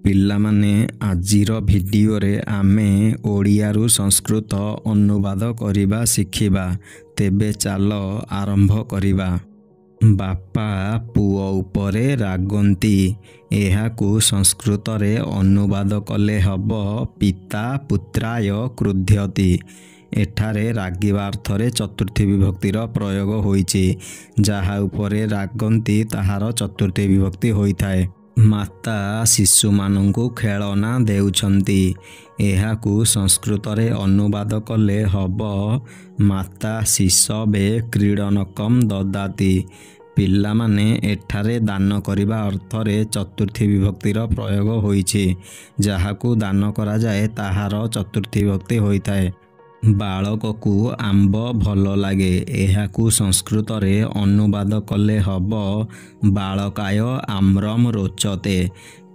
ପିଲାମାନେ ଆଜିର ଭିଡ଼ିଓରେ ଆମେ ଓଡ଼ିଆରୁ ସଂସ୍କୃତ ଅନୁବାଦ କରିବା ଶିଖିବା। ତେବେ ଚାଲ ଆରମ୍ଭ କରିବା। ବାପା ପୁଅ ଉପରେ ରାଗନ୍ତି। ଏହାକୁ ସଂସ୍କୃତରେ ଅନୁବାଦ କଲେ ହେବ ପିତା ପୁତ୍ରାୟ କ୍ରୁଧ୍ୟତି। ଏଠାରେ ରାଗିବା ଅର୍ଥରେ ଚତୁର୍ଥୀ ବିଭକ୍ତିର ପ୍ରୟୋଗ ହୋଇଛି। ଯାହା ଉପରେ ରାଗନ୍ତି ତାହାର ଚତୁର୍ଥୀ ବିଭକ୍ତି ହୋଇଥାଏ। ମାତା ଶିଶୁମାନଙ୍କୁ ଖେଳନା ଦେଉଛନ୍ତି। ଏହାକୁ ସଂସ୍କୃତରେ ଅନୁବାଦ କଲେ ହେବ ମାତା ଶିଶବେ କ୍ରୀଡ଼ନକମ୍ ଦଦାତି। ପିଲାମାନେ ଏଠାରେ ଦାନ କରିବା ଅର୍ଥରେ ଚତୁର୍ଥୀ ବିଭକ୍ତିର ପ୍ରୟୋଗ ହୋଇଛି। ଯାହାକୁ ଦାନ କରାଯାଏ ତାହାର ଚତୁର୍ଥୀ ବିଭକ୍ତି ହୋଇଥାଏ। ବାଳକକୁ ଆମ୍ବ ଭଲ ଲାଗେ। ଏହାକୁ ସଂସ୍କୃତରେ ଅନୁବାଦ କଲେ ହେବ ବାଳକାୟ ଆମ୍ରମ୍ ରୋଚତେ।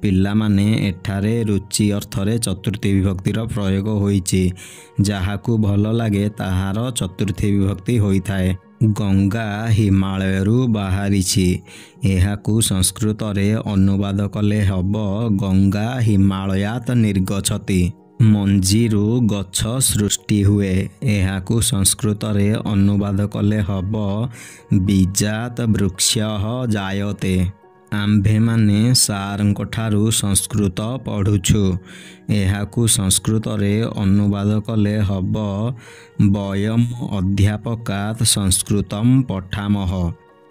ପିଲାମାନେ ଏଠାରେ ରୁଚି ଅର୍ଥରେ ଚତୁର୍ଥୀ ବିଭକ୍ତିର ପ୍ରୟୋଗ ହୋଇଛି। ଯାହାକୁ ଭଲ ଲାଗେ ତାହାର ଚତୁର୍ଥୀ ବିଭକ୍ତି ହୋଇଥାଏ। ଗଙ୍ଗା ହିମାଳୟରୁ ବାହାରିଛି। ଏହାକୁ ସଂସ୍କୃତରେ ଅନୁବାଦ କଲେ ହେବ ଗଙ୍ଗା ହିମାଳୟାତ୍ ନିର୍ଗଛତି। ମଞ୍ଜିରୁ ଗଛ ସୃଷ୍ଟି ହୁଏ। ଏହାକୁ ସଂସ୍କୃତରେ ଅନୁବାଦ କଲେ ହେବ ବୀଜାତ୍ ବୃକ୍ଷଃ ଜାୟତେ। ଆମ୍ଭେମାନେ ସାର୍ଙ୍କଠାରୁ ସଂସ୍କୃତ ପଢ଼ୁଛୁ। ଏହାକୁ ସଂସ୍କୃତରେ ଅନୁବାଦ କଲେ ହେବ ବୟମ୍ ଅଧ୍ୟାପକାତ୍ ସଂସ୍କୃତମ୍ ପଠାମଃ।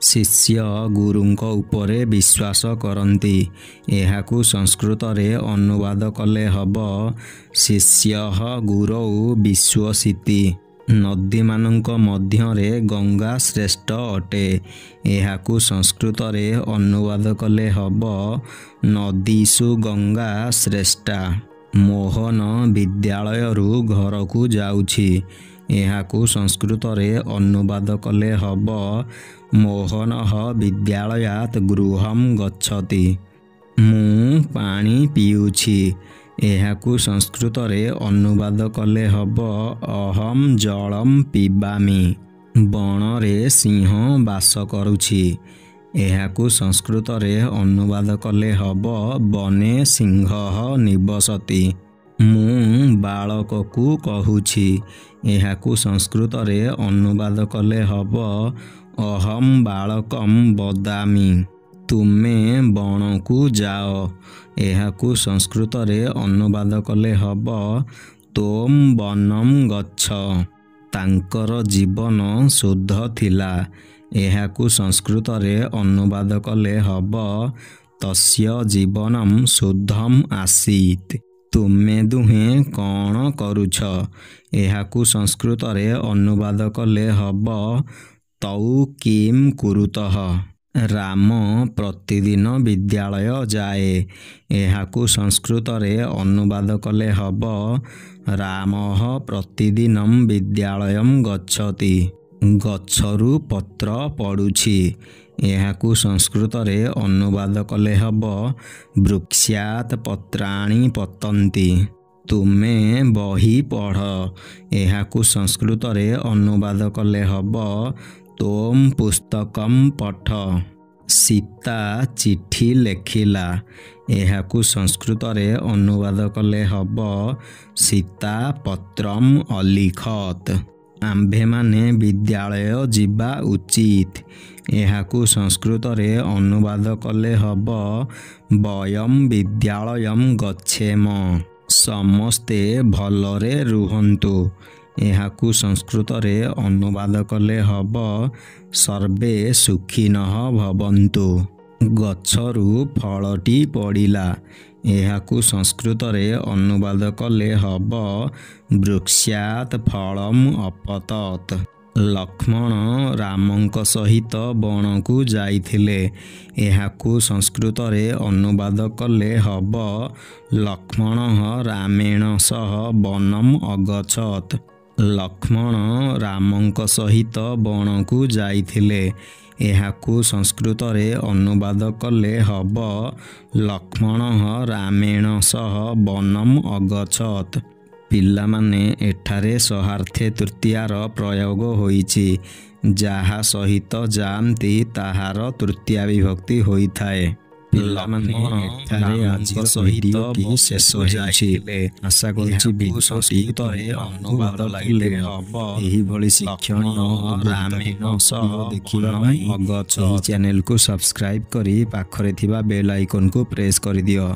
ଶିଷ୍ୟ ଗୁରୁଙ୍କ ଉପରେ ବିଶ୍ୱାସ କରନ୍ତି। ଏହାକୁ ସଂସ୍କୃତରେ ଅନୁବାଦ କଲେ ହେବ ଶିଷ୍ୟଃ ଗୁରୌ ବିଶ୍ୱସିତି। ନଦୀମାନଙ୍କ ମଧ୍ୟରେ ଗଙ୍ଗା ଶ୍ରେଷ୍ଠ ଅଟେ। ଏହାକୁ ସଂସ୍କୃତରେ ଅନୁବାଦ କଲେ ହେବ ନଦୀଷୁ ଗଙ୍ଗା ଶ୍ରେଷ୍ଠା। ମୋହନ ବିଦ୍ୟାଳୟରୁ ଘରକୁ ଯାଉଛି। ଏହାକୁ ସଂସ୍କୃତରେ ଅନୁବାଦ କଲେ ହେବ ମୋହନଃ ବିଦ୍ୟାଳୟାତ୍ ଗୃହଂ ଗଚ୍ଛତି। ମୁଁ ପାଣି ପିଉଛି। ଏହାକୁ ସଂସ୍କୃତରେ ଅନୁବାଦ କଲେ ହେବ ଅହମ୍ ଜଳମ୍ ପିବାମି। ବଣରେ ସିଂହ ବାସ କରୁଛି। ଏହାକୁ ସଂସ୍କୃତରେ ଅନୁବାଦ କଲେ ହେବ ବନେ ସିଂହଃ ନିବସତି। ମୁଁ ବାଳକକୁ କହୁଛି। ଏହାକୁ ସଂସ୍କୃତରେ ଅନୁବାଦ କଲେ ହେବ ଅହମ୍ ବାଳକମ୍ ବଦାମି। ତୁମେ ବଣକୁ ଯାଅ। ଏହାକୁ ସଂସ୍କୃତରେ ଅନୁବାଦ କଲେ ହେବ ତୋମ୍ ବନମ୍ ଗଚ୍ଛ। ତାଙ୍କର ଜୀବନ ଶୁଦ୍ଧ ଥିଲା। ଏହାକୁ ସଂସ୍କୃତରେ ଅନୁବାଦ କଲେ ହେବ ତସ୍ୟ ଜୀବନମ୍ ଶୁଦ୍ଧମ୍ ଆସୀତ୍। ତୁମେ ଦୁହେଁ କ'ଣ କରୁଛ? ଏହାକୁ ସଂସ୍କୃତରେ ଅନୁବାଦ କଲେ ହେବ ତୌ କିମ୍ କୁରୁତଃ। ରାମ ପ୍ରତିଦିନ ବିଦ୍ୟାଳୟ ଯାଏ। ଏହାକୁ ସଂସ୍କୃତରେ ଅନୁବାଦ କଲେ ହେବ ରାମଃ ପ୍ରତିଦିନମ୍ ବିଦ୍ୟାଳୟଂ ଗଚ୍ଛତି। ଗଛରୁ ପତ୍ର ପଡ଼ୁଛି। ଏହାକୁ ସଂସ୍କୃତରେ ଅନୁବାଦ କଲେ ହେବ ବୃକ୍ଷାତ୍ ପତ୍ରାଣି ପତନ୍ତି। ତୁମେ ବହି ପଢ଼। ଏହାକୁ ସଂସ୍କୃତରେ ଅନୁବାଦ କଲେ ହେବ ତୋମ୍ ପୁସ୍ତକମ୍ ପଠ। ସୀତା ଚିଠି ଲେଖିଲା। ଏହାକୁ ସଂସ୍କୃତରେ ଅନୁବାଦ କଲେ ହେବ ସୀତା ପତ୍ରମ୍ ଅଲିଖତ୍। ଆମ୍ଭେମାନେ ବିଦ୍ୟାଳୟ ଯିବା ଉଚିତ। ଏହାକୁ ସଂସ୍କୃତରେ ଅନୁବାଦ କଲେ ହେବ ବୟମ୍ ବିଦ୍ୟାଳୟମ୍ ଗଚ୍ଛେମ। ସମସ୍ତେ ଭଲରେ ରୁହନ୍ତୁ। ଏହାକୁ ସଂସ୍କୃତରେ ଅନୁବାଦ କଲେ ହେବ ସର୍ବେ ସୁଖିନଃ ଭବନ୍ତୁ। ଗଛରୁ ଫଳଟି ପଡ଼ିଲା। ଏହାକୁ ସଂସ୍କୃତରେ ଅନୁବାଦ କଲେ ହେବ ବୃକ୍ଷାତ୍ ଫଳମ୍ ଅପତତ୍। ଲକ୍ଷ୍ମଣ ରାମଙ୍କ ସହିତ ବଣକୁ ଯାଇଥିଲେ। ଏହାକୁ ସଂସ୍କୃତରେ ଅନୁବାଦ କଲେ ହେବ ଲକ୍ଷ୍ମଣଃ ରାମେଣ ସହ ବନମ୍ ଅଗଛତ୍। ଲକ୍ଷ୍ମଣ ରାମଙ୍କ ସହିତ ବଣକୁ ଯାଇଥିଲେ। ଏହାକୁ ସଂସ୍କୃତରେ ଅନୁବାଦ କଲେ ହେବ ଲକ୍ଷ୍ମଣଃ ରାମେଣ ସହ ବନମ୍ ଅଗଛତ୍। ପିଲାମାନେ ଏଠାରେ ସହାର୍ଥେ ତୃତୀୟାର ପ୍ରୟୋଗ ହୋଇଛି। ଯାହା ସହିତ ଯାଆନ୍ତି ତାହାର ତୃତୀୟା ବିଭକ୍ତି ହୋଇଥାଏ। ପିଲାମାନେ ଏଠାରେ ଆଜିର ଭିଡ଼ିଓଟି ଶେଷ ହେଉଛି। ଆଶା କରୁଛି ଭିଡ଼ିଓଟି ଅନୁବାଦ ଲାଗିଲେ ହବ ଏହିଭଳି ଶିକ୍ଷଣୀୟ ଓ ଗୁରୁତ୍ୱପୂର୍ଣ୍ଣ ଦେଖିବା ପାଇଁ ଏହି ଚ୍ୟାନେଲକୁ ସବସ୍କ୍ରାଇବ୍ କରି ପାଖରେ ଥିବା ବେଲ୍ ଆଇକନକୁ ପ୍ରେସ୍ କରିଦିଅ।